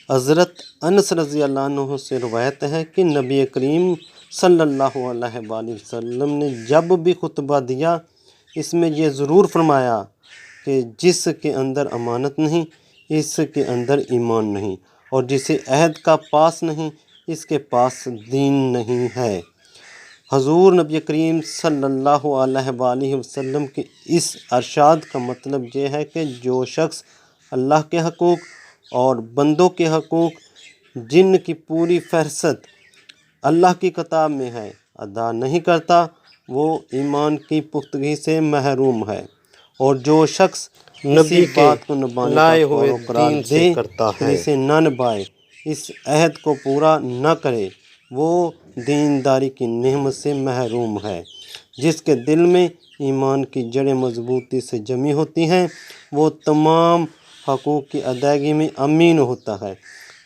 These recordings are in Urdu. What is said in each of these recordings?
حضرت انس رضی اللہ عنہ سے روایت ہے کہ نبی کریم صلی اللہ علیہ وآلہ وسلم نے جب بھی خطبہ دیا اس میں یہ ضرور فرمایا کہ جس کے اندر امانت نہیں اس کے اندر ایمان نہیں، اور جسے عہد کا پاس نہیں اس کے پاس دین نہیں ہے۔ حضور نبی کریم صلی اللہ علیہ وآلہ وسلم کے اس ارشاد کا مطلب یہ ہے کہ جو شخص اللہ کے حقوق اور بندوں کے حقوق جن کی پوری فہرست اللہ کی کتاب میں ہے ادا نہیں کرتا وہ ایمان کی پختگی سے محروم ہے، اور جو شخص نبی کسی بات کو نبھانے کا لائے ہوئے قول و قرار دین سے دے کرتا پھر ہے۔ اسے نہ نبھائے، اس عہد کو پورا نہ کرے، وہ دینداری کی نعمت سے محروم ہے۔ جس کے دل میں ایمان کی جڑیں مضبوطی سے جمی ہوتی ہیں وہ تمام حقوق کی ادائیگی میں امین ہوتا ہے،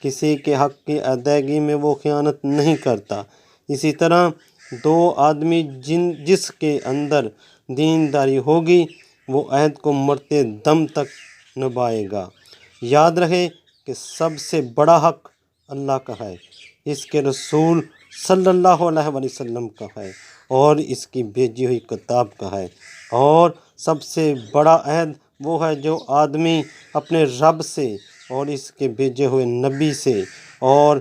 کسی کے حق کی ادائیگی میں وہ خیانت نہیں کرتا۔ اسی طرح دو آدمی جس کے اندر دینداری ہوگی وہ عہد کو مرتے دم تک نبھائے گا۔ یاد رہے کہ سب سے بڑا حق اللہ کا ہے، اس کے رسول صلی اللہ علیہ وآلہ وسلم کا ہے، اور اس کی بھیجی ہوئی کتاب کا ہے، اور سب سے بڑا عہد وہ ہے جو آدمی اپنے رب سے اور اس کے بھیجے ہوئے نبی سے اور